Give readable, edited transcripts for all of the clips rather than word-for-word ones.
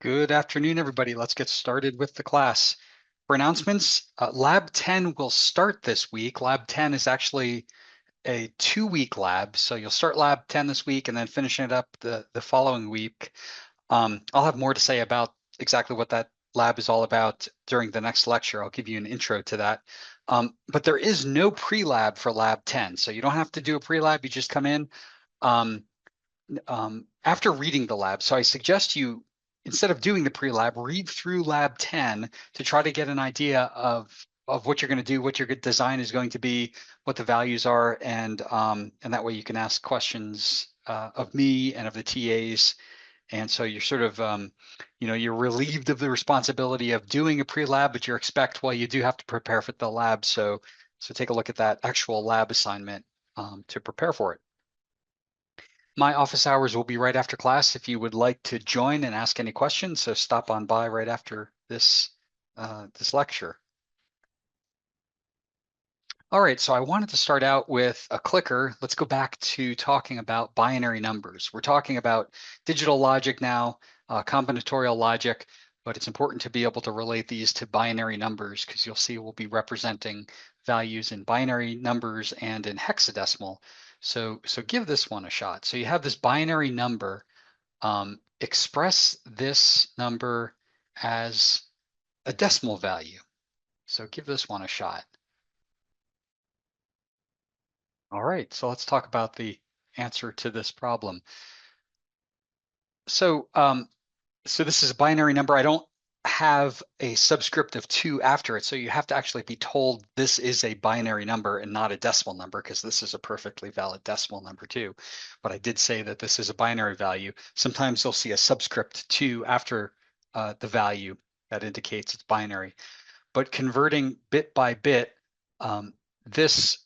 Good afternoon, everybody. Let's get started with the class. For announcements, Lab 10 will start this week. Lab 10 is actually a 2-week lab. So you'll start Lab 10 this week and then finishing it up the following week. I'll have more to say about exactly what that lab is all about during the next lecture. I'll give you an intro to that. But there is no pre-lab for Lab 10. So you don't have to do a pre-lab. You just come in after reading the lab. So I suggest you, instead of doing the pre-lab, read through Lab 10 to try to get an idea of what you're going to do, what your design is going to be, what the values are, and that way you can ask questions of me and of the TAs. And so you're sort of, you're relieved of the responsibility of doing a pre-lab, but you expect, well, you do have to prepare for the lab. So take a look at that actual lab assignment to prepare for it. My office hours will be right after class if you would like to join and ask any questions. So stop on by right after this lecture. All right, so I wanted to start out with a clicker. Let's go back to talking about binary numbers. We're talking about digital logic now, combinatorial logic, but it's important to be able to relate these to binary numbers because you'll see we'll be representing values in binary numbers and in hexadecimal. So give this one a shot. So you have this binary number. Express this number as a decimal value. So give this one a shot. All right, so let's talk about the answer to this problem. So this is a binary number. I don't have a subscript of 2 after it, so you have to actually be told this is a binary number and not a decimal number, because this is a perfectly valid decimal number too. But I did say that this is a binary value. Sometimes you'll see a subscript 2 after the value that indicates it's binary. But converting bit by bit, this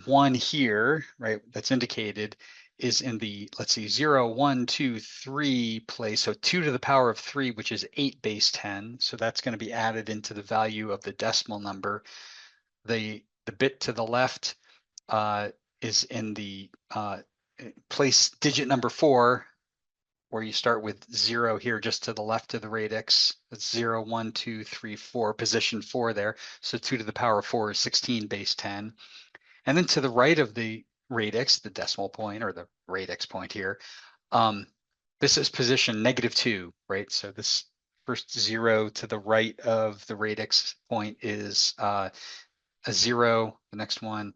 one here, right, that's indicated is in the, let's see, 0, 1, 2, 3 place. So 2 to the power of 3, which is 8 base 10. So that's going to be added into the value of the decimal number. The bit to the left is in the place digit number 4, where you start with 0 here just to the left of the radix. That's 0, 1, 2, 3, 4, position 4 there. So 2 to the power of 4 is 16 base 10. And then to the right of the radix, the decimal point or the radix point here, this is position -2, right? So this first 0 to the right of the radix point is a 0. The next one,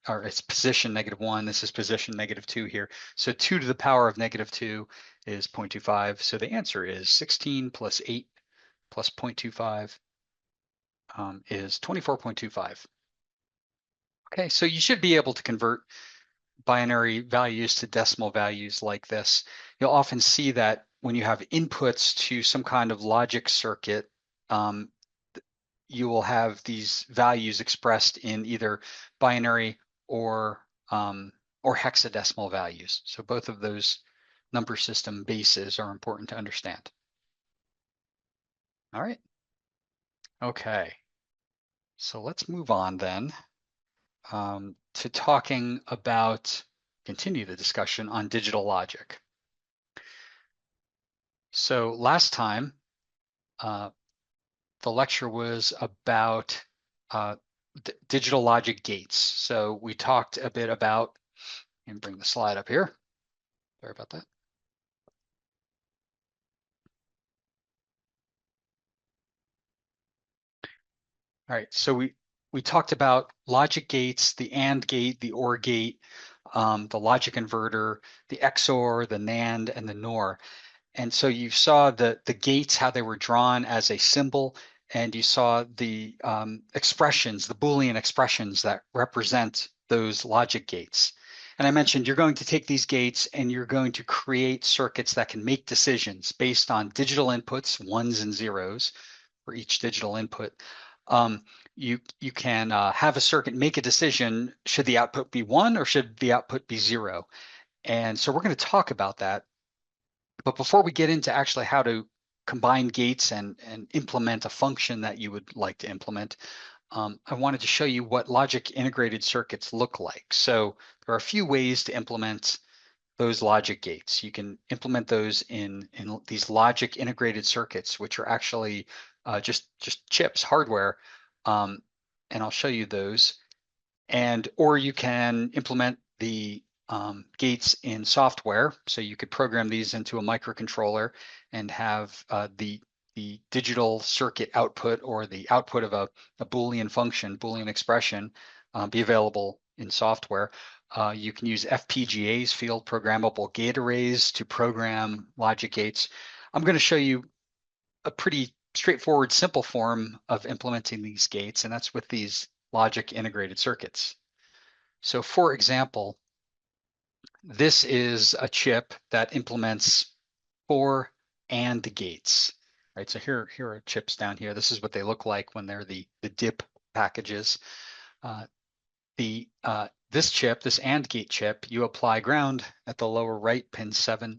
or it's position -1. This is position -2 here. So 2 to the power of -2 is 0.25. So the answer is 16 plus 8 plus 0.25 is 24.25. Okay, so you should be able to convert binary values to decimal values like this. You'll often see that when you have inputs to some kind of logic circuit, you will have these values expressed in either binary or hexadecimal values. So both of those number system bases are important to understand. All right. Okay. So let's move on then to talking about, continue the discussion on digital logic. So last time, the lecture was about digital logic gates. So we talked a bit about, and bring the slide up here. Sorry about that. All right, so we talked about logic gates, the AND gate, the OR gate, the logic inverter, the XOR, the NAND, and the NOR. And so you saw the gates, how they were drawn as a symbol, and you saw the expressions, the Boolean expressions that represent those logic gates. And I mentioned you're going to take these gates and you're going to create circuits that can make decisions based on digital inputs, 1s and 0s for each digital input. You can have a circuit make a decision, should the output be 1 or should the output be 0? And so we're going to talk about that. But before we get into actually how to combine gates and implement a function that you would like to implement, I wanted to show you what logic integrated circuits look like. So there are a few ways to implement those logic gates. You can implement those in these logic integrated circuits, which are actually just chips, hardware. And I'll show you those. Or you can implement the gates in software. So you could program these into a microcontroller and have the digital circuit output or the output of a Boolean function, Boolean expression, be available in software. You can use FPGAs, field programmable gate arrays, to program logic gates. I'm going to show you a pretty straightforward, simple form of implementing these gates, and that's with these logic integrated circuits. So for example, this is a chip that implements 4 AND gates, right? So here are chips down here. This is what they look like when they're the DIP packages. This chip, this AND gate chip, you apply ground at the lower right, pin 7.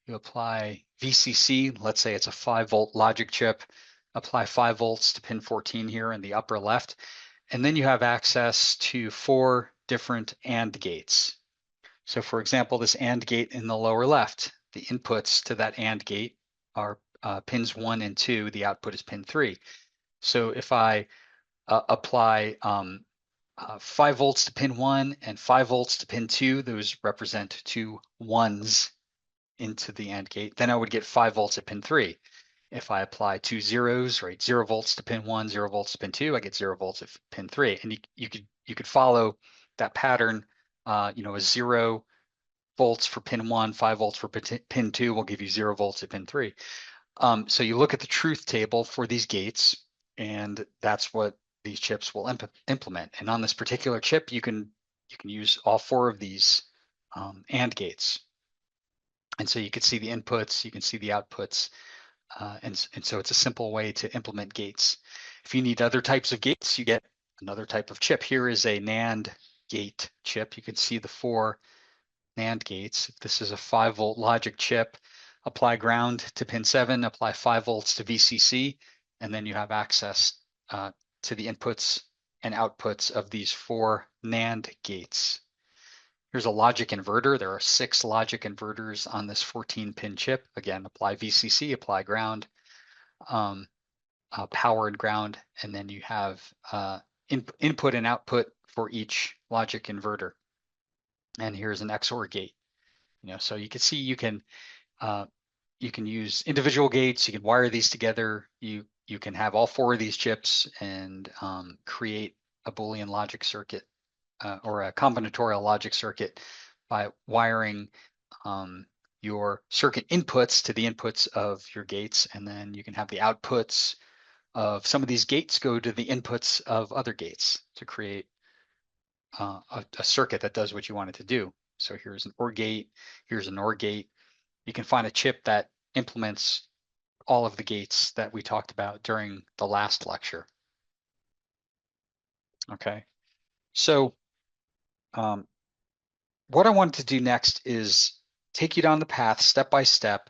You apply VCC, let's say it's a 5-volt logic chip, apply 5 volts to pin 14 here in the upper left, and then you have access to 4 different AND gates. So for example, this AND gate in the lower left, the inputs to that AND gate are pins 1 and 2, the output is pin 3. So if I apply 5 volts to pin 1 and 5 volts to pin 2, those represent 2 ones into the AND gate, then I would get 5 volts at pin 3. If I apply 2 zeros, right, 0 volts to pin 1, 0 volts to pin 2, I get 0 volts at pin 3. And you could follow that pattern. A 0 volts for pin 1, 5 volts for pin 2 will give you 0 volts at pin 3. So you look at the truth table for these gates, and that's what these chips will implement. And on this particular chip, you can use all 4 of these AND gates. And so you can see the inputs, you can see the outputs, and so it's a simple way to implement gates. If you need other types of gates, you get another type of chip. Here is a NAND gate chip. You can see the 4 NAND gates. This is a 5-volt logic chip. Apply ground to pin 7, apply 5 volts to VCC, and then you have access to the inputs and outputs of these 4 NAND gates. Here's a logic inverter. There are 6 logic inverters on this 14-pin chip. Again, apply VCC, apply ground, power and ground, and then you have input and output for each logic inverter. And here's an XOR gate. So you can see you can use individual gates. You can wire these together. You can have all 4 of these chips and create a Boolean logic circuit or a combinatorial logic circuit by wiring your circuit inputs to the inputs of your gates, and then you can have the outputs of some of these gates go to the inputs of other gates to create a circuit that does what you want it to do. So here's an OR gate, here's an OR gate. You can find a chip that implements all of the gates that we talked about during the last lecture. Okay, so what I wanted to do next is take you down the path step by step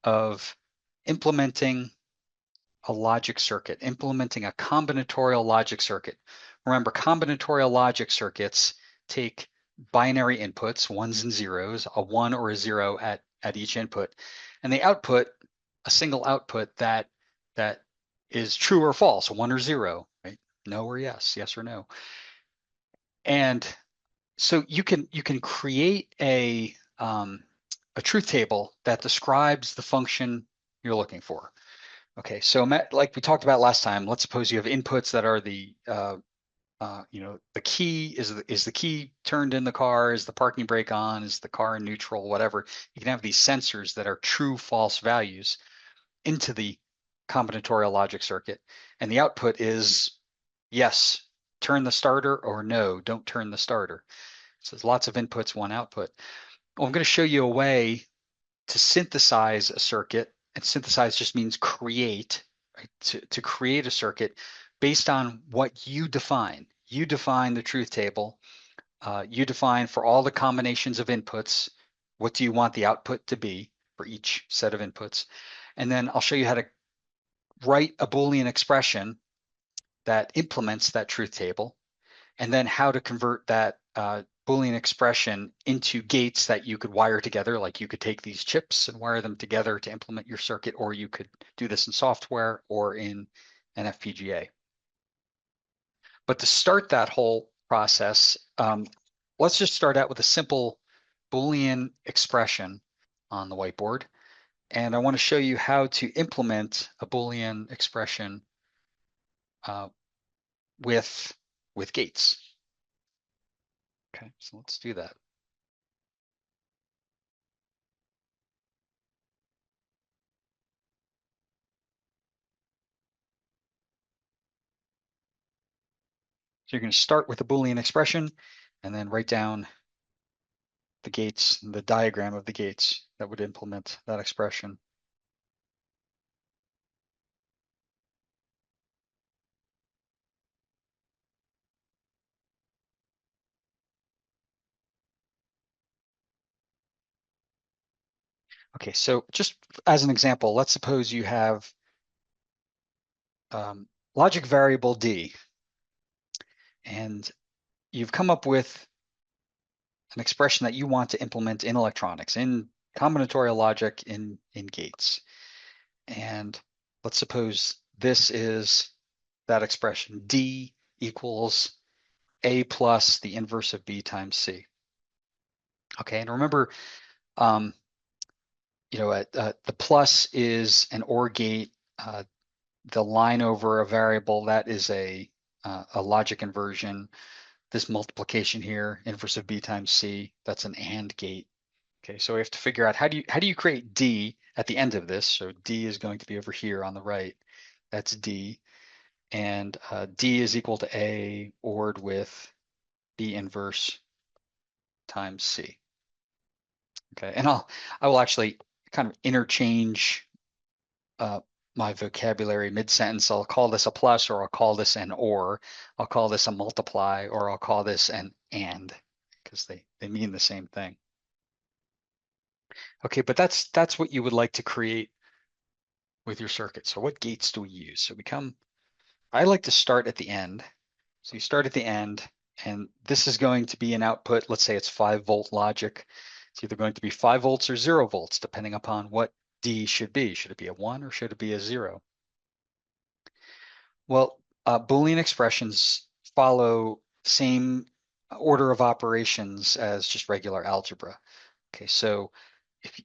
of implementing a logic circuit, implementing a combinatorial logic circuit. Remember, combinatorial logic circuits take binary inputs, 1s and 0s, a 1 or a 0 at each input, and they output a single output that is true or false, 1 or 0, right? No or yes, yes or no. And so you can create a truth table that describes the function you're looking for. Okay, so like we talked about last time, let's suppose you have inputs that are the the key is the key turned in the car, is the parking brake on, is the car in neutral, whatever. You can have these sensors that are true, false values into the combinatorial logic circuit, and the output is yes, turn the starter, or no, don't turn the starter. So there's lots of inputs, one output. Well, I'm going to show you a way to synthesize a circuit, and synthesize just means create, right? To create a circuit based on what you define. You define the truth table. You define for all the combinations of inputs, what do you want the output to be for each set of inputs. And then I'll show you how to write a Boolean expression that implements that truth table, and then how to convert that Boolean expression into gates that you could wire together. Like you could take these chips and wire them together to implement your circuit, or you could do this in software or in an FPGA. But to start that whole process, let's just start out with a simple Boolean expression on the whiteboard. And I want to show you how to implement a Boolean expression uh, with gates. Okay, so let's do that. So you're going to start with a Boolean expression and then write down the gates, the diagram of the gates that would implement that expression. Okay, so just as an example, let's suppose you have logic variable D, and you've come up with an expression that you want to implement in electronics, in combinatorial logic, in gates. And let's suppose this is that expression, D equals A plus the inverse of B times C. Okay, and remember, the plus is an OR gate. The line over a variable, that is a logic inversion. This multiplication here, inverse of B times C, that's an AND gate. Okay, so we have to figure out how do you create D at the end of this. So D is going to be over here on the right. That's D. And D is equal to A ORed with B inverse times C. Okay, and I will actually kind of interchange my vocabulary mid-sentence. I'll call this a plus, or I'll call this an or. I'll call this a multiply, or I'll call this an and, because they mean the same thing. Okay, but that's what you would like to create with your circuit. So what gates do we use? So I like to start at the end. So you start at the end, and this is going to be an output. Let's say it's 5-volt logic. It's either going to be 5 volts or 0 volts, depending upon what D should be. Should it be a 1 or should it be a 0? Well, Boolean expressions follow same order of operations as just regular algebra. Okay, so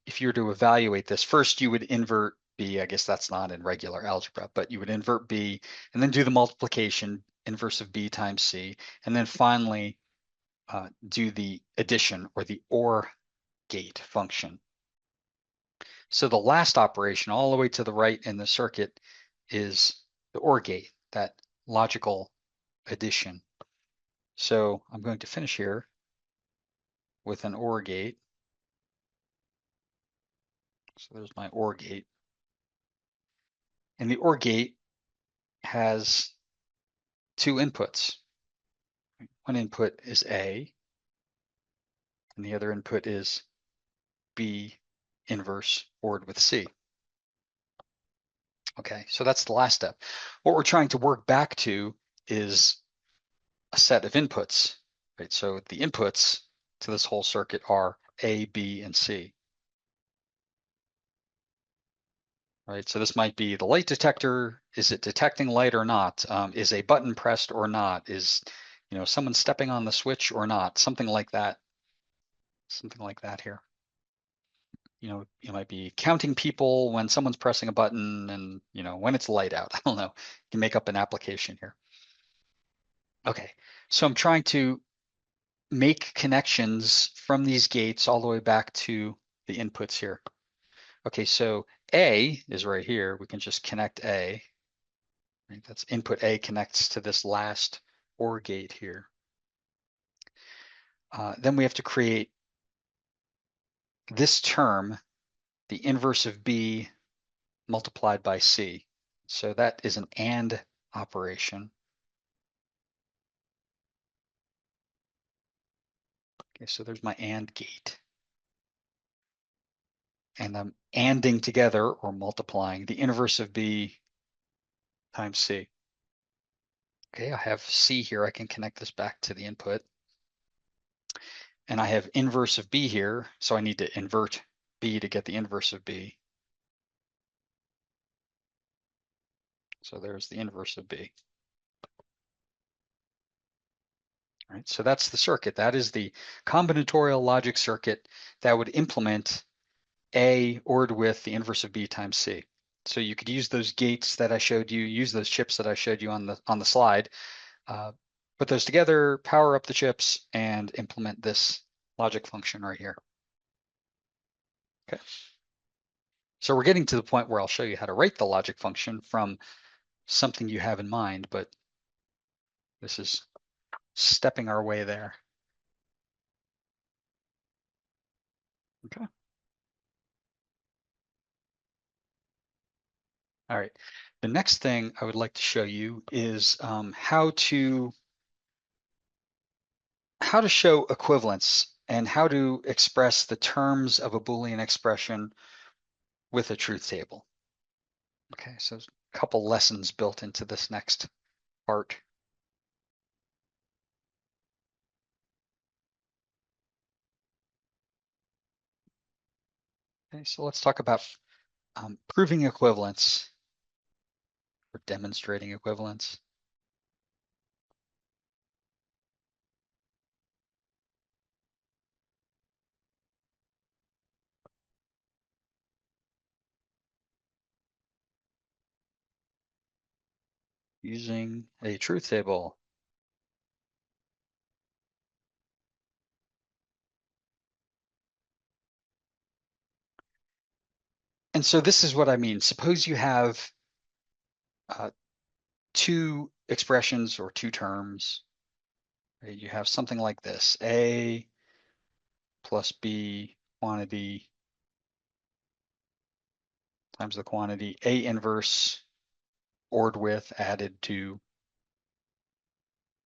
if you were to evaluate this, first you would invert B. I guess that's not in regular algebra, but you would invert B and then do the multiplication, inverse of B times C, and then finally do the addition, or the OR gate function. So the last operation all the way to the right in the circuit is the OR gate, that logical addition. So I'm going to finish here with an OR gate. So there's my OR gate. And the OR gate has 2 inputs. One input is A, and the other input is B inverse ORed with C. Okay, so that's the last step. What we're trying to work back to is a set of inputs, right? So the inputs to this whole circuit are A, B, and C. Right, so this might be the light detector. Is it detecting light or not? Is a button pressed or not? Is someone stepping on the switch or not? Something like that. Something like that here. You might be counting people when someone's pressing a button, and when it's light out. I don't know. You can make up an application here. Okay, so I'm trying to make connections from these gates all the way back to the inputs here. Okay, so A is right here. We can just connect A. Right? That's input A connects to this last OR gate here. Then we have to create this term, the inverse of B multiplied by C. So that is an AND operation. Okay, so there's my AND gate. And I'm ANDing together, or multiplying, the inverse of B times C. Okay, I have C here. I can connect this back to the input. and I have inverse of B here, so I need to invert B to get the inverse of B. So there's the inverse of B. All right, so that's the circuit. That is the combinatorial logic circuit that would implement A ORed with the inverse of B times C. So you could use those gates that I showed you, use those chips that I showed you on the slide, put those together, power up the chips, and implement this logic function right here. Okay. So we're getting to the point where I'll show you how to write the logic function from something you have in mind, but this is stepping our way there. Okay. All right. The next thing I would like to show you is how to show equivalence and how to express the terms of a Boolean expression with a truth table. Okay, so there's a couple lessons built into this next part. Okay, so let's talk about proving equivalence or demonstrating equivalence. Using a truth table. And so this is what I mean. Suppose you have two expressions or two terms. Right? You have something like this: A plus B quantity times the quantity A inverse ORed with added to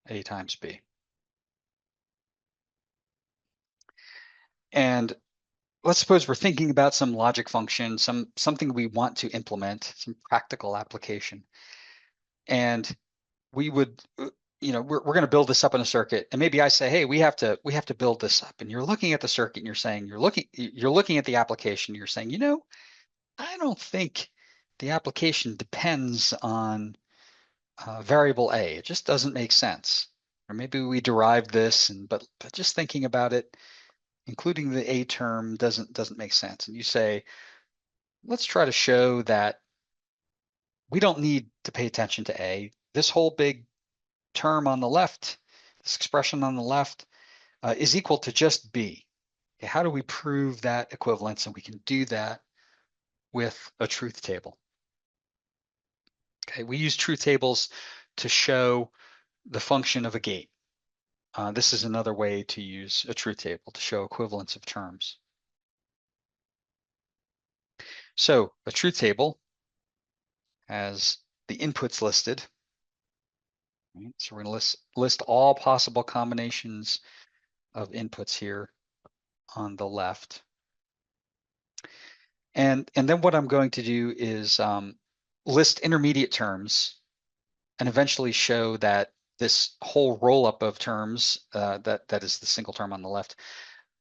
A times B. And let's suppose we're thinking about some logic function, something we want to implement, some practical application. And we would, we're going to build this up in a circuit. And maybe I say, hey, we have to build this up. And you're looking at the circuit and you're saying, you're looking at the application. You're saying, I don't think the application depends on variable A. It just doesn't make sense. Or maybe we derived this, but just thinking about it, including the A term doesn't make sense. And you say, let's try to show that we don't need to pay attention to A. This whole big term on the left, this expression on the left, is equal to just B. Okay, how do we prove that equivalence? And we can do that with a truth table. Okay, we use truth tables to show the function of a gate. This is another way to use a truth table to show equivalence of terms. So a truth table has the inputs listed. Right? So we're going to list all possible combinations of inputs here on the left. And then what I'm going to do is list intermediate terms and eventually show that this whole roll-up of terms, that is the single term on the left,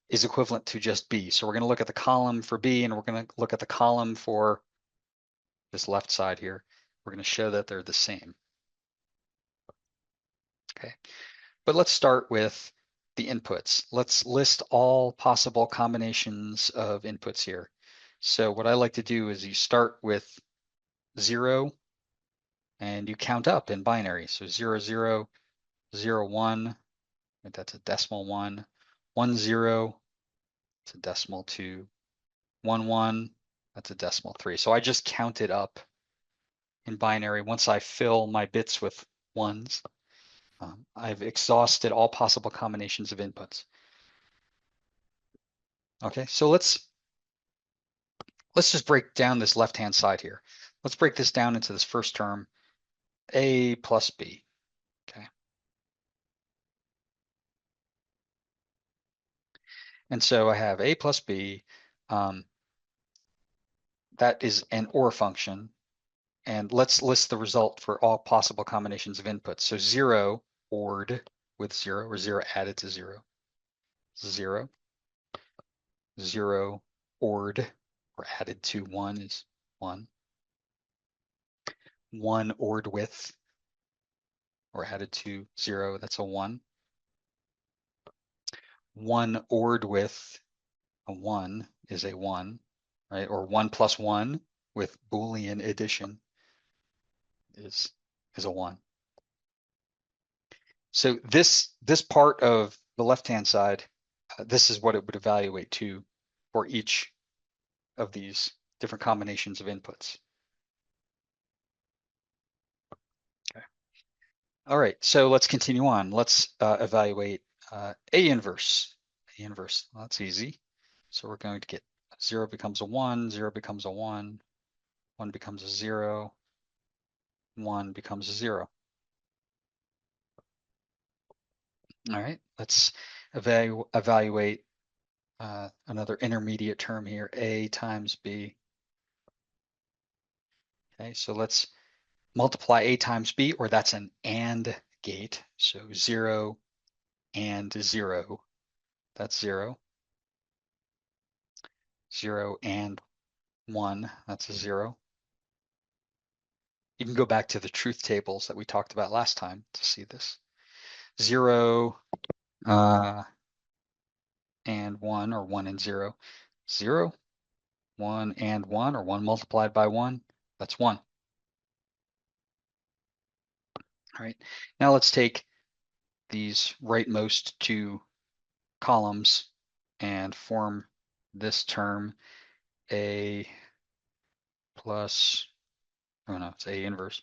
is equivalent to just B. So we're going to look at the column for B, and we're going to look at the column for this left side here. We're going to show that they're the same. Okay, but let's start with the inputs. Let's list all possible combinations of inputs here. So what I like to do is you start with 0 and you count up in binary. So 0, 0, 0, 1, that's a decimal 1, 1, 0, it's a decimal 2, 1, 1, that's a decimal 3. So I just count it up in binary. Once I fill my bits with ones, I've exhausted all possible combinations of inputs. Okay, so let's just break down this left-hand side here. Let's break this down into this first term, A plus B. Okay. And so I have A plus B. That is an OR function. And let's list the result for all possible combinations of inputs. So 0 ORed with 0, or 0 added to 0. 0. 0 ORed or added to 1 is 1. 1 ORed with or added to 0, that's a 1. 1 ORed with a 1 is a 1, right? Or 1 plus 1 with Boolean addition is a 1. So this part of the left-hand side, this is what it would evaluate to for each of these different combinations of inputs. Okay. All right, so let's continue on. Let's evaluate A inverse. A inverse, well, that's easy. So we're going to get 0 becomes a 1, 0 becomes a 1, 1 becomes a 0, 1 becomes a 0. All right, let's evaluate another intermediate term here, A times B. Okay, so let's multiply A times B, or that's an AND gate. So 0 and 0, that's 0. 0 and 1, that's a 0. You can go back to the truth tables that we talked about last time to see this. 0 and 1, or 1 and 0. 0, 1 and 1, or 1 multiplied by 1, that's 1. All right, now let's take these rightmost two columns and form this term A plus, oh no, it's A inverse,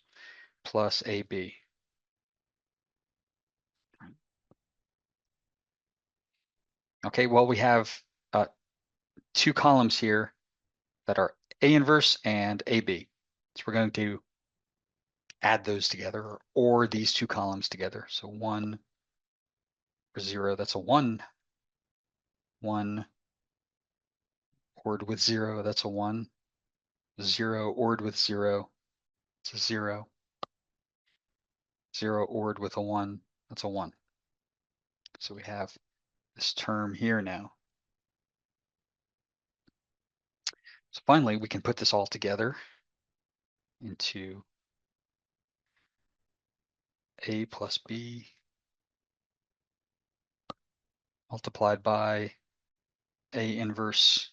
plus AB. Okay, well, we have two columns here that are A inverse and AB. So we're going to add those together, or these two columns together. So 1 or 0, that's a 1. 1 ORed with 0, that's a 1. 0 ORed with 0, it's a 0. 0 ORed with a 1, that's a 1. So we have this term here now. So finally, we can put this all together into A plus B multiplied by A inverse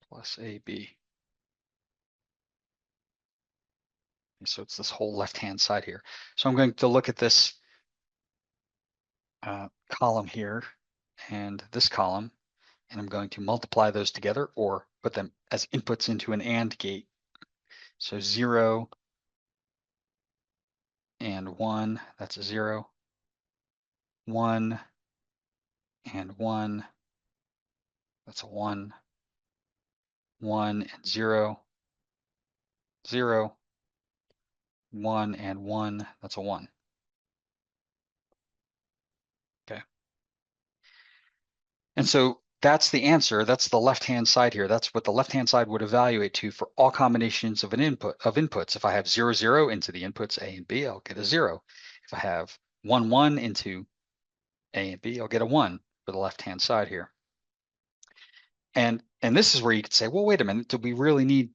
plus AB. So it's this whole left-hand side here. So I'm going to look at this column here and this column, and I'm going to multiply those together or put them as inputs into an AND gate. So 0 and 1, that's a 0. 1 and 1, that's a 1. 1 and 0, 0. 1 and 1, that's a 1. Okay. And so that's the answer. That's the left-hand side here. That's what the left-hand side would evaluate to for all combinations of inputs. If I have 0, 0 into the inputs A and B, I'll get a 0. If I have 1, 1 into A and B, I'll get a 1 for the left-hand side here. And this is where you could say, well, wait a minute, do we really need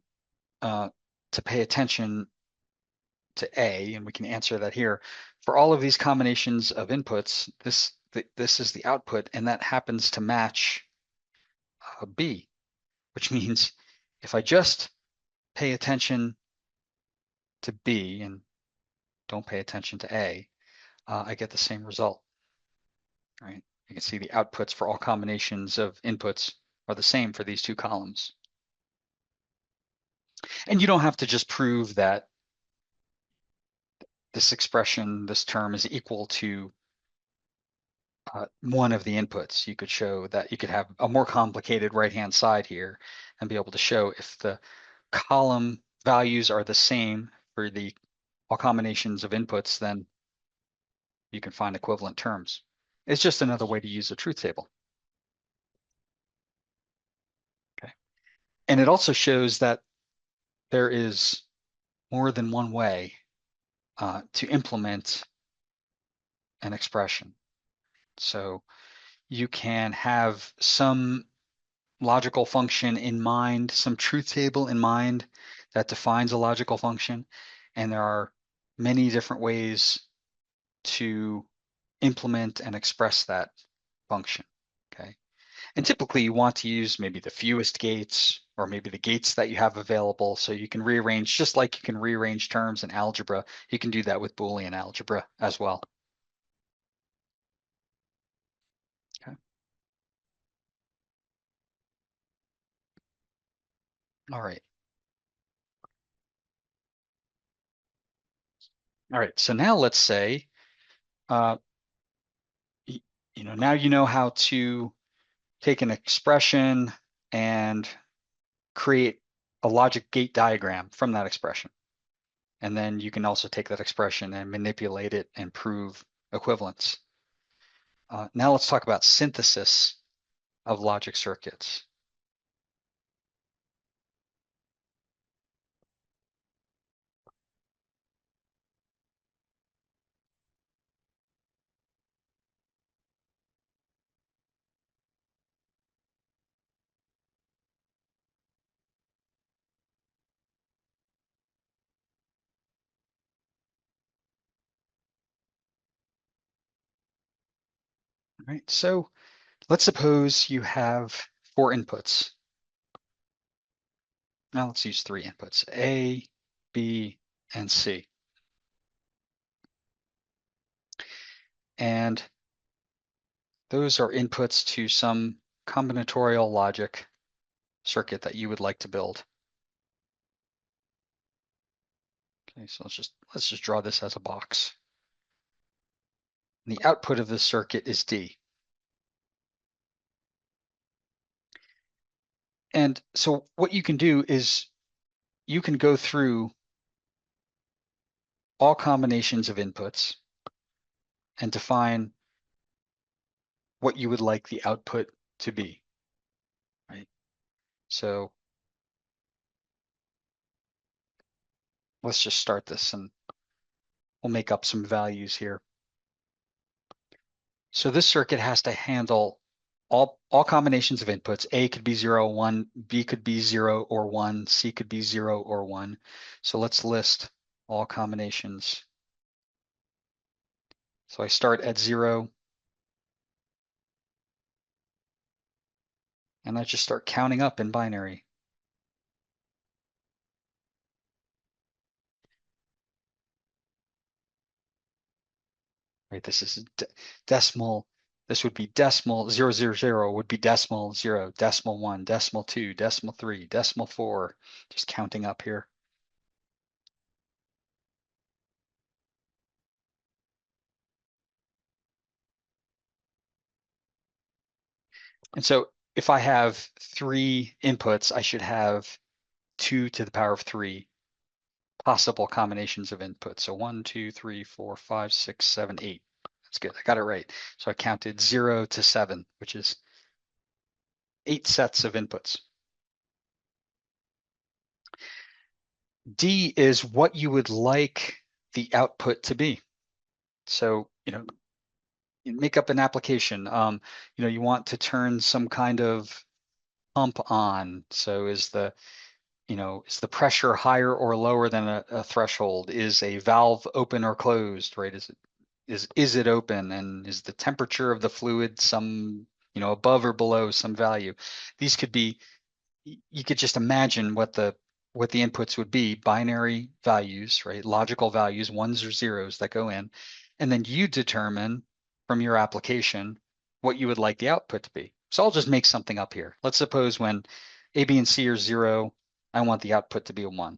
to pay attention to A? And we can answer that here. For all of these combinations of inputs, this is the output, and that happens to match B, which means if I just pay attention to B and don't pay attention to A, I get the same result, right? You can see the outputs for all combinations of inputs are the same for these two columns. And you don't have to just prove that this expression, this term is equal to one of the inputs. You could show that you could have a more complicated right-hand side here and be able to show if the column values are the same for the all combinations of inputs, then you can find equivalent terms. It's just another way to use a truth table. Okay. And it also shows that there is more than one way to implement an expression. So you can have some logical function in mind, some truth table in mind that defines a logical function. And there are many different ways to implement and express that function. Okay. And typically you want to use maybe the fewest gates or maybe the gates that you have available. So you can rearrange, just like you can rearrange terms in algebra, you can do that with Boolean algebra as well. Okay. All right. All right. So now let's say, uh, now you know how to take an expression and create a logic gate diagram from that expression. And then you can also take that expression and manipulate it and prove equivalence. Now let's talk about synthesis of logic circuits. Right. So let's suppose you have 4 inputs. Now let's use 3 inputs, A, B, and C. And those are inputs to some combinatorial logic circuit that you would like to build. Okay, so let's just draw this as a box. And the output of this circuit is D. And so what you can do is you can go through all combinations of inputs and define what you would like the output to be, right? So let's just start this and we'll make up some values here. So this circuit has to handle all combinations of inputs. A could be 0, 1, B could be 0 or 1, C could be 0 or 1. So let's list all combinations. So I start at 0 and I just start counting up in binary. Right, this is decimal. This would be decimal 0, 0, 0 would be decimal 0, decimal 1, decimal 2, decimal 3, decimal 4, just counting up here. And so if I have 3 inputs, I should have 2 to the power of 3 possible combinations of inputs. So 1, 2, 3, 4, 5, 6, 7, 8. That's good. I got it right. So I counted 0 to 7, which is 8 sets of inputs. D is what you would like the output to be. So, make up an application. You want to turn some kind of pump on. So is the pressure higher or lower than a threshold? Is a valve open or closed, right? Is it open? And is the temperature of the fluid some, above or below some value? These could be, you could just imagine what the inputs would be, binary values, right? Logical values, ones or zeros that go in. And then you determine from your application what you would like the output to be. So I'll just make something up here. Let's suppose when A, B, and C are 0, I want the output to be a 1.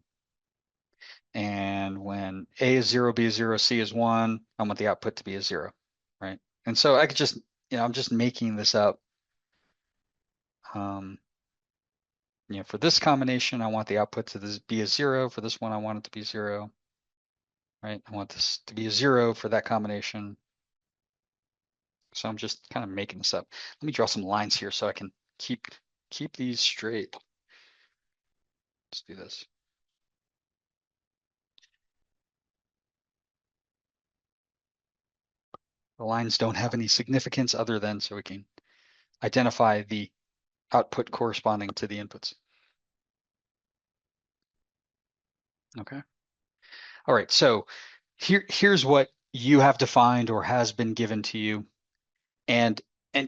And when A is 0, B is 0, C is 1, I want the output to be a 0, right? And so I could just, I'm just making this up. For this combination, I want the output to be a 0. For this one, I want it to be 0, right? I want this to be a 0 for that combination. So I'm just kind of making this up. Let me draw some lines here so I can keep these straight. Let's do this. The lines don't have any significance other than so we can identify the output corresponding to the inputs. Okay. All right. So here's what you have defined or has been given to you. And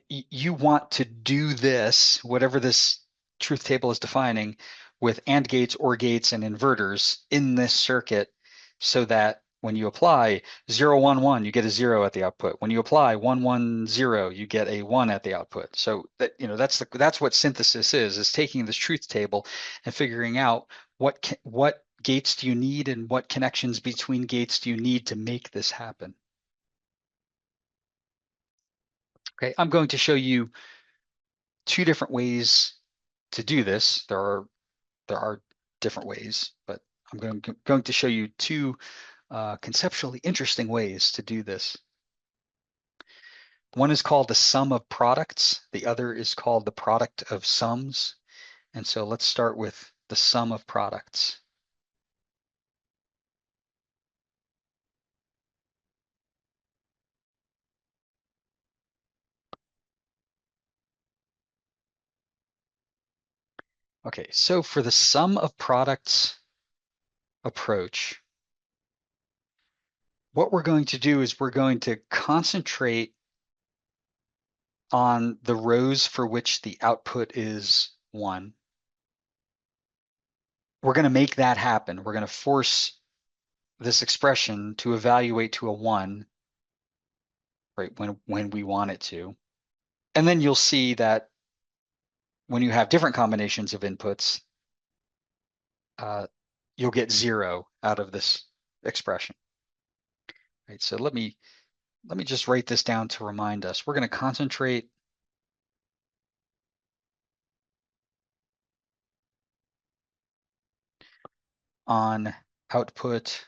you want to do this, whatever this truth table is defining, with AND gates, OR gates, and inverters in this circuit so that when you apply 0, 1, 1, you get a 0 at the output. When you apply 1, 1, 0, you get a 1 at the output. So that, that's what synthesis is taking this truth table and figuring out what gates do you need and what connections between gates do you need to make this happen. Okay, I'm going to show you two different ways to do this. There are different ways, but I'm going to show you two conceptually interesting ways to do this. One is called the sum of products. The other is called the product of sums. And so let's start with the sum of products. Okay, so for the sum of products approach, what we're going to do is we're going to concentrate on the rows for which the output is 1. We're going to make that happen. We're going to force this expression to evaluate to a 1, right, when we want it to. And then you'll see that when you have different combinations of inputs, you'll get 0 out of this expression. Right, so let me just write this down to remind us. We're going to concentrate on output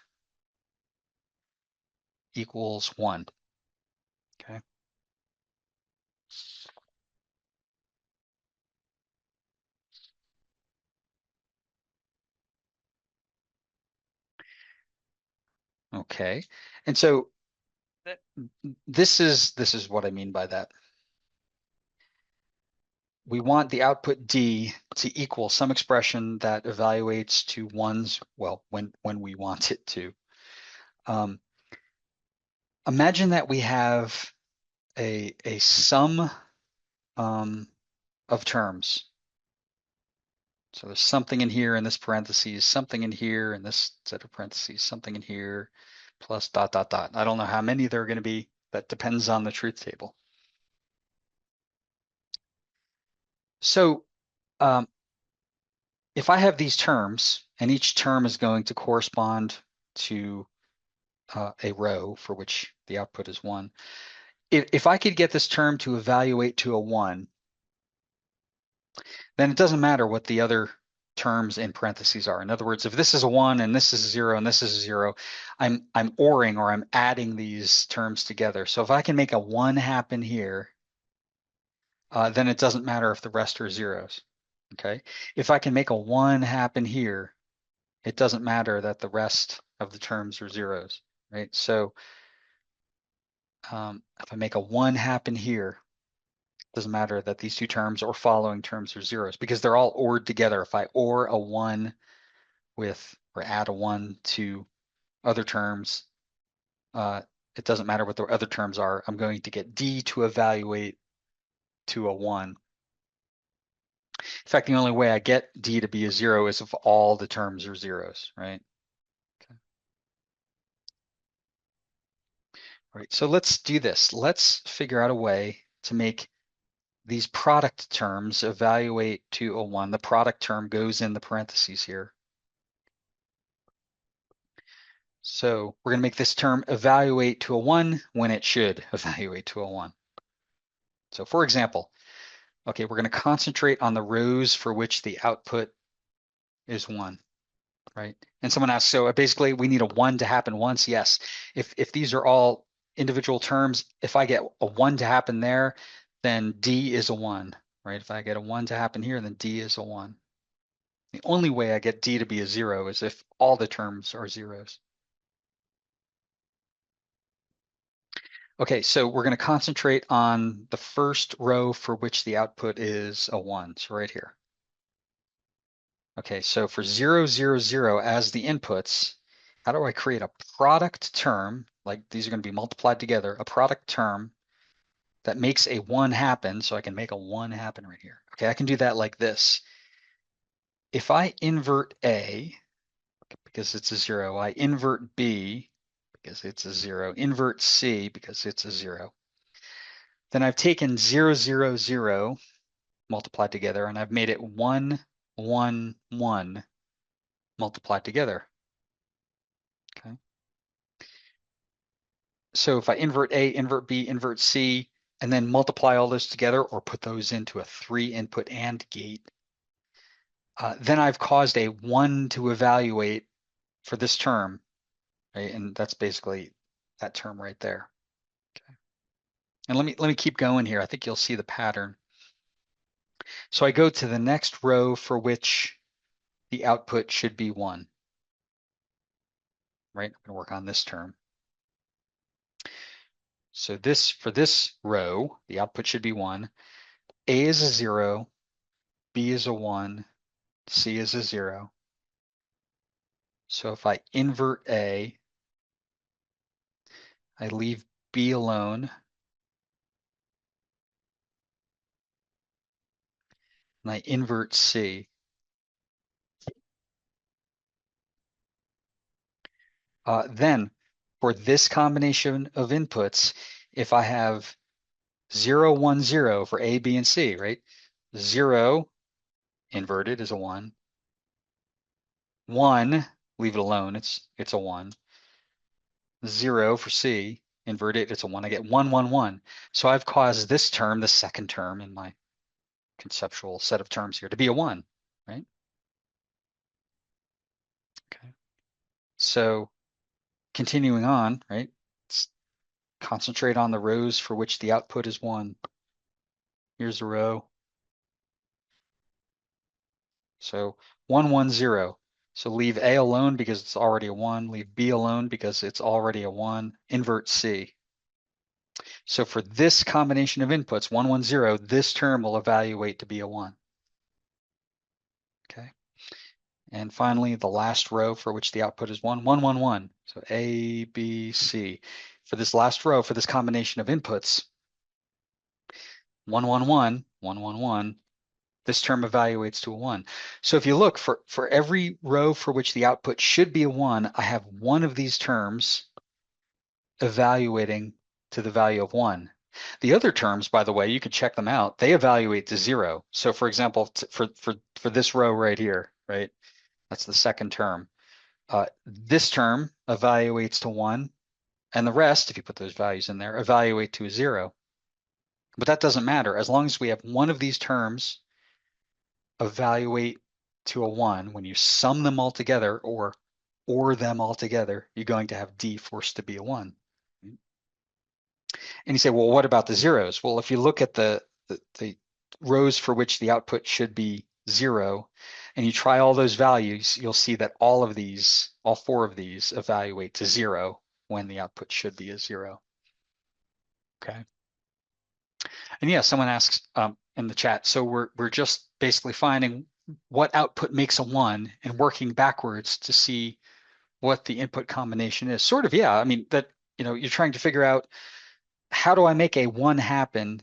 equals 1. Okay. Okay. And so this is what I mean by that. We want the output D to equal some expression that evaluates to 1's, well, when we want it to. Imagine that we have a sum of terms. So there's something in here in this parentheses, something in here in this set of parentheses, something in here, plus dot, dot, dot. I don't know how many there are going to be. That depends on the truth table. So if I have these terms, and each term is going to correspond to a row for which the output is 1, if I could get this term to evaluate to a 1, then it doesn't matter what the other terms in parentheses are. In other words, if this is a 1 and this is a 0 and this is a 0, I'm ORing, or I'm adding these terms together. So if I can make a 1 happen here, then it doesn't matter if the rest are zeros. Okay. If I can make a 1 happen here, it doesn't matter that the rest of the terms are zeros, right? So if I make a 1 happen here, it doesn't matter that these two terms or following terms are zeros because they're all ORed together. If I OR a 1 with, or add a 1 to other terms, it doesn't matter what the other terms are. I'm going to get D to evaluate to a 1. In fact, the only way I get D to be a 0 is if all the terms are zeros, right? Okay. All right, so let's do this. Let's figure out a way to make these product terms evaluate to a 1. The product term goes in the parentheses here. So we're going to make this term evaluate to a 1 when it should evaluate to a 1. So for example, okay, we're going to concentrate on the rows for which the output is 1, right? And someone asks, so basically we need a 1 to happen once. Yes. If these are all individual terms, if I get a 1 to happen there, then D is a 1, right? If I get a 1 to happen here, then D is a 1. The only way I get D to be a 0 is if all the terms are zeros. Okay, so we're going to concentrate on the first row for which the output is a 1. So right here. Okay, so for 0, 0, 0 as the inputs, how do I create a product term? Like these are going to be multiplied together, a product term that makes a 1 happen. So I can make a 1 happen right here. Okay, I can do that like this. If I invert A, because it's a 0, I invert B, because it's a 0, invert C, because it's a 0. Then I've taken 0, 0, 0 multiplied together, and I've made it 1, 1, 1 multiplied together. Okay. So if I invert A, invert B, invert C, and then multiply all those together or put those into a 3-input AND gate, then I've caused a 1 to evaluate for this term, right? And that's basically that term right there. Okay. And let me keep going here. I think you'll see the pattern. So I go to the next row for which the output should be 1. Right? I'm going to work on this term. So this, for this row, the output should be 1. A is a 0, B is a 1, C is a 0. So if I invert A, I leave B alone, and I invert C. Then for this combination of inputs, if I have 0, 1, 0 for A, B, and C, right? 0 inverted is a 1. 1, leave it alone, it's a 1. 0 for C, invert it, it's a 1. I get 1, 1, 1. So I've caused this term, the second term in my conceptual set of terms here, to be a 1, right? Okay. So continuing on, right? Let's concentrate on the rows for which the output is 1. Here's a row. So 1, 1, 0. So leave A alone because it's already a 1. Leave B alone because it's already a 1. Invert C. So for this combination of inputs, 1, 1, 0, this term will evaluate to be a 1. Okay. And finally, the last row for which the output is 1, 1, 1, 1. So A, B, C. For this last row, for this combination of inputs, 1, 1, 1, 1, 1, 1, this term evaluates to a 1. So if you look, for every row for which the output should be a 1, I have one of these terms evaluating to the value of 1. The other terms, by the way, you can check them out. They evaluate to 0. So for example, for this row right here, right? That's the second term. This term evaluates to 1, and the rest, if you put those values in there, evaluate to a 0. But that doesn't matter. As long as we have one of these terms evaluate to a 1, when you sum them all together or them all together, you're going to have D forced to be a 1. And you say, well, what about the zeros? Well, if you look at the rows for which the output should be 0, and you try all those values, you'll see that all 4 of these evaluate to 0 when the output should be a 0. Okay. And yeah, someone asks in the chat, so we're just basically finding what output makes a 1 and working backwards to see what the input combination is. Sort of, yeah. I mean, that, you're trying to figure out, how do I make a 1 happen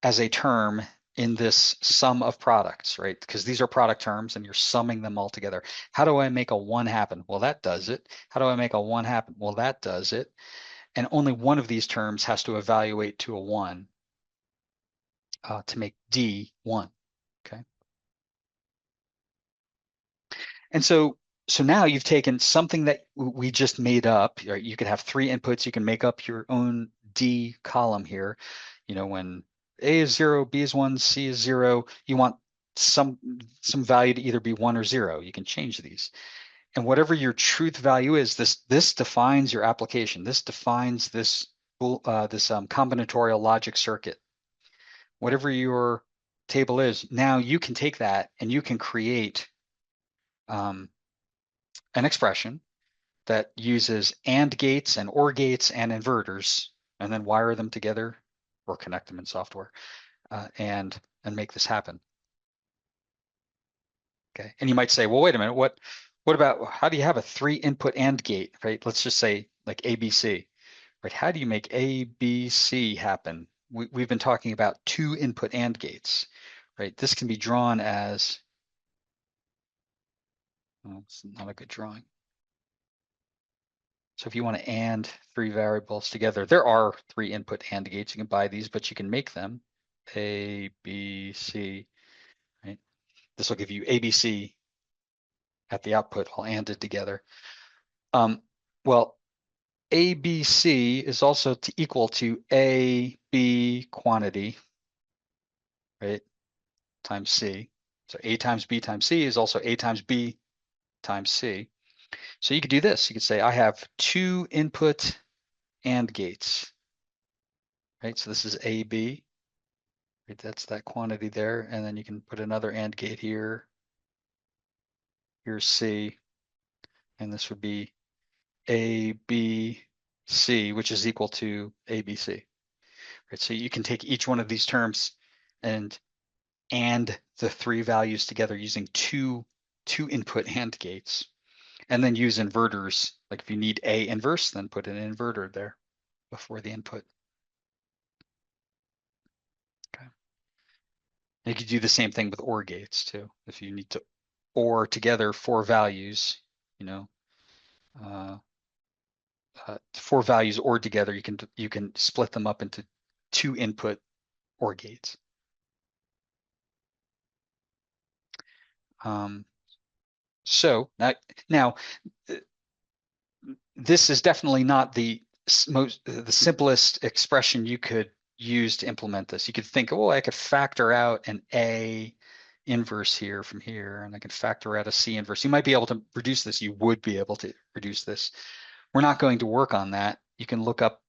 as a term in this sum of products, right? Because these are product terms and you're summing them all together. How do I make a 1 happen? Well, that does it. How do I make a 1 happen? Well, that does it. And only one of these terms has to evaluate to a 1 to make D 1, okay? And so now you've taken something that we just made up. Right? You could have 3 inputs. You can make up your own D column here. When A is 0, B is 1, C is 0, you want some value to either be 1 or 0. You can change these. And whatever your truth value is, this defines your application. This defines this combinatorial logic circuit. Whatever your table is, now you can take that and you can create an expression that uses AND gates and OR gates and inverters and then wire them together or connect them in software and make this happen. Okay, and you might say, well, wait a minute, what about, how do you have a 3-input AND gate, right? Let's just say like ABC, right? How do you make ABC happen? We've been talking about 2-input AND gates, right? This can be drawn as, well, it's not a good drawing. So if you want to AND 3 variables together, there are 3-input AND gates. You can buy these, but you can make them A, B, C, right? This will give you ABC at the output all ANDed together. Well, ABC is also equal to AB quantity, right, times C. So A times B times C is also A times B times C. So you could do this. You could say I have 2-input AND gates, right? So this is AB, right? That's that quantity there. And then you can put another AND gate here. Here's C. And this would be ABC, which is equal to ABC. Right? So you can take each one of these terms and the 3 values together using two input AND gates, and then use inverters. Like if you need A inverse, then put an inverter there before the input. Okay. You could do the same thing with OR gates too. If you need to OR together 4 values, you know, 4 values OR together, you can split them up into 2-input OR gates. So now this is definitely not the simplest expression you could use to implement this. You could think, oh, I could factor out an A inverse here from here, and I could factor out a C inverse. You might be able to reduce this. You would be able to reduce this. We're not going to work on that. You can look up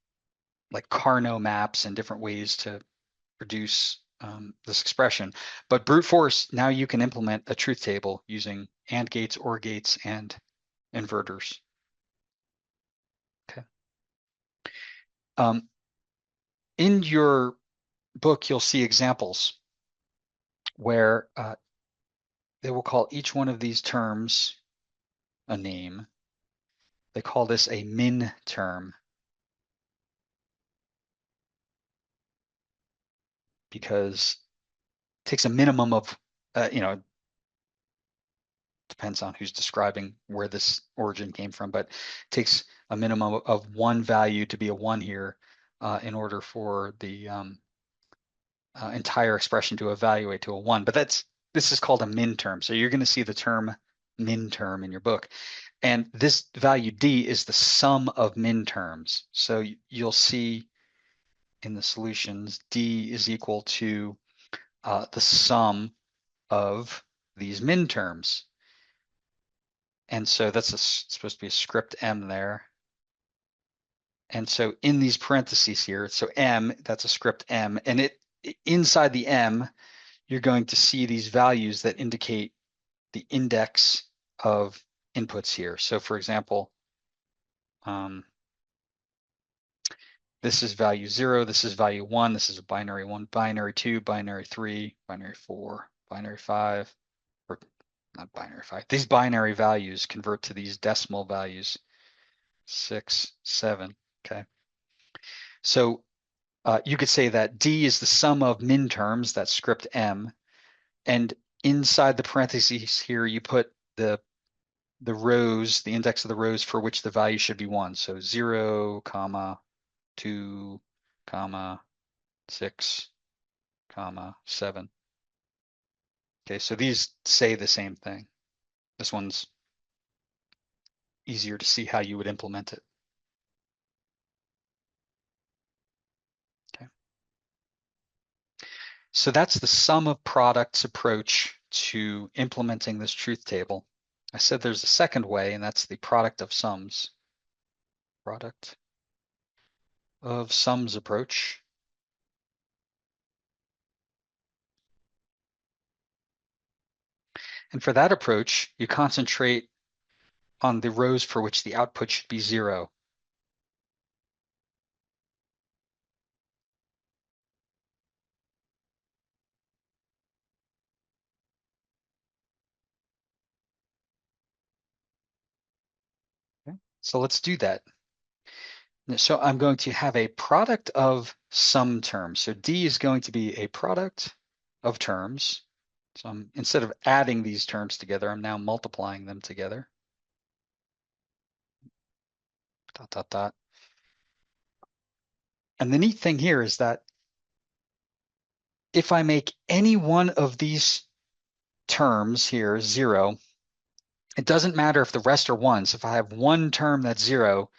like Carnot maps and different ways to reduce this expression. But brute force, now you can implement a truth table using AND gates, OR gates, and inverters. Okay. In your book, you'll see examples where they will call each one of these terms a name. They call this a min term because it takes a minimum of, depends on who's describing where this origin came from, but it takes a minimum of 1 value to be a 1 here in order for the entire expression to evaluate to a 1. But this is called a min term. So you're going to see the term min term in your book. And this value D is the sum of min terms. So you'll see in the solutions, D is equal to the sum of these min terms. And so that's supposed to be a script M there. And so in these parentheses here, so M, that's a script M, and inside the M, you're going to see these values that indicate the index of inputs here. So for example, this is value 0, this is value 1, this is a binary 1, binary 2, binary 3, binary 4, binary 5, or not binary 5. These binary values convert to these decimal values, 6, 7, okay? So you could say that D is the sum of min terms, that's script M, and inside the parentheses here, you put the rows, the index of the rows for which the value should be 1. So 0, comma, 2, comma, 6, comma, 7. Okay, so these say the same thing. This one's easier to see how you would implement it. Okay. So that's the sum of products approach to implementing this truth table. I said there's a second way, and that's the product of sums. Product of sums approach. And for that approach, you concentrate on the rows for which the output should be 0. So let's do that. So I'm going to have a product of some terms. So D is going to be a product of terms. So instead of adding these terms together, I'm now multiplying them together. Dot, dot, dot. And the neat thing here is that if I make any one of these terms here 0, it doesn't matter if the rest are ones. If I have one term that's 0,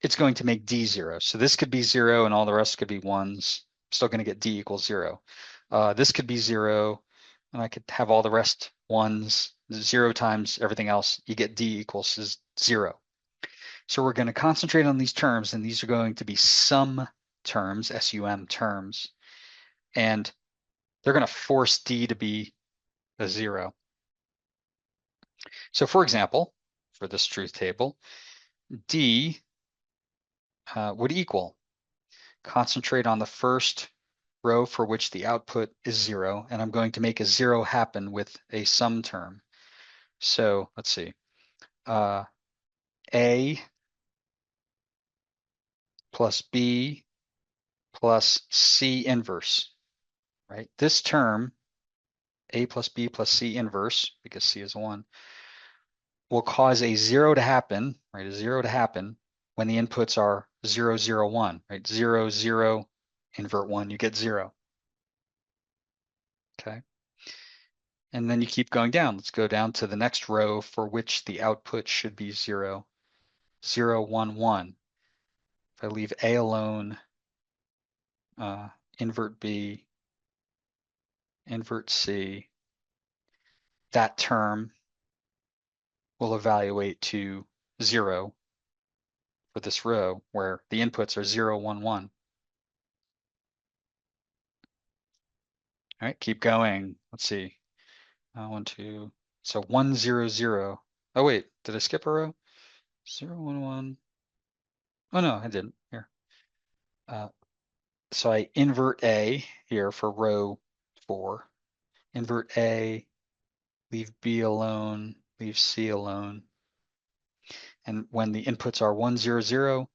it's going to make D 0. So this could be 0 and all the rest could be ones. I'm still going to get D equals 0. This could be 0 and I could have all the rest ones. 0 times everything else, you get D equals 0. So we're going to concentrate on these terms, and these are going to be sum terms, SUM terms, and they're going to force D to be a 0. So for example, for this truth table, D would equal, concentrate on the first row for which the output is 0, and I'm going to make a 0 happen with a sum term. So let's see, A plus B plus C inverse, right? This term, A plus B plus C inverse, because C is a 1, will cause a 0 to happen, right? A 0 to happen when the inputs are 0, 0, 1, right? 0, 0, invert 1, you get 0. Okay. And then you keep going down. Let's go down to the next row for which the output should be 0, 0, 1, 1. If I leave A alone, invert B, invert C, that term will evaluate to 0 for this row where the inputs are 0, 1, 1. All right, keep going. Let's see. 1, 2. So 1, 0, 0. Oh, wait, did I skip a row? 0, 1, 1. Oh, no, I didn't. Here. So I invert A here for row 4. Invert A, leave B alone, leave C alone. And when the inputs are 1, 0, 0,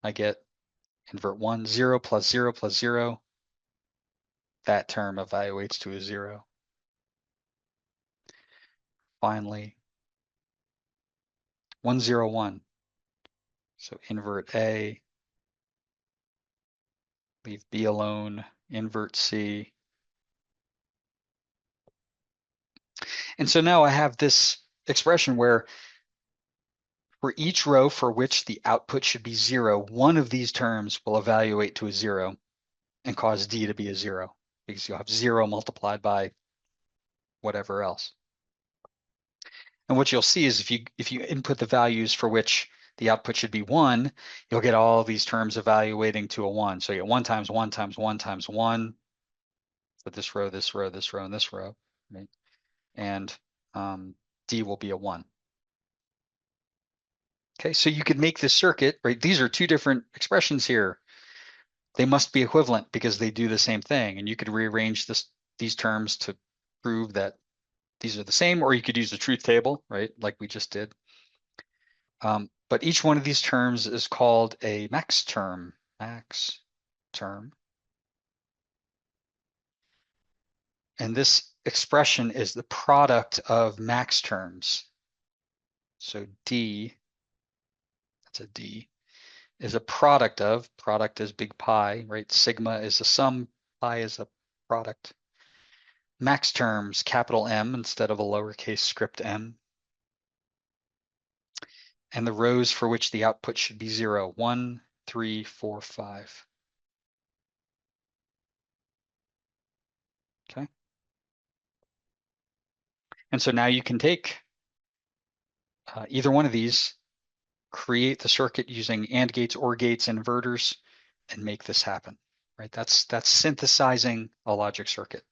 I get invert 1, 0 plus 0 plus 0. That term evaluates to a 0. Finally, 1, 0, 1. So invert A, leave B alone, invert C. And so now I have this expression where for each row for which the output should be 0, one of these terms will evaluate to a 0 and cause D to be a 0, because you'll have 0 multiplied by whatever else. And what you'll see is if you input the values for which the output should be 1, you'll get all these terms evaluating to a 1. So you get 1 times 1 times 1 times 1 for this row, this row, this row, and this row, right? And D will be a 1. Okay, so you could make this circuit, right? These are two different expressions here. They must be equivalent because they do the same thing. And you could rearrange these terms to prove that these are the same, or you could use the truth table, right? Like we just did. But each one of these terms is called a max term. Max term. And this expression is the product of max terms. So D, that's a D, is a product is big pi, right? Sigma is a sum, pi is a product. Max terms, capital M instead of a lowercase script m. And the rows for which the output should be 0, 1, 3, 4, 5. Okay. And so now you can take either one of these, create the circuit using AND gates, OR gates, inverters, and make this happen, right? That's synthesizing a logic circuit.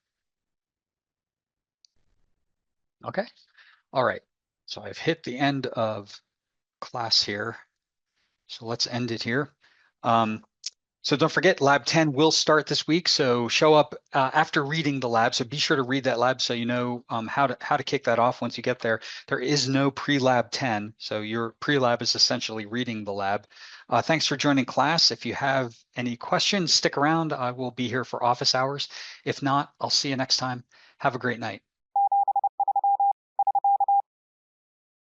Okay. All right. So I've hit the end of class here. So let's end it here. So don't forget, Lab 10 will start this week. So show up after reading the lab. So be sure to read that lab so you know how to kick that off once you get there. There is no pre-lab 10. So your pre-lab is essentially reading the lab. Thanks for joining class. If you have any questions, stick around. I will be here for office hours. If not, I'll see you next time. Have a great night.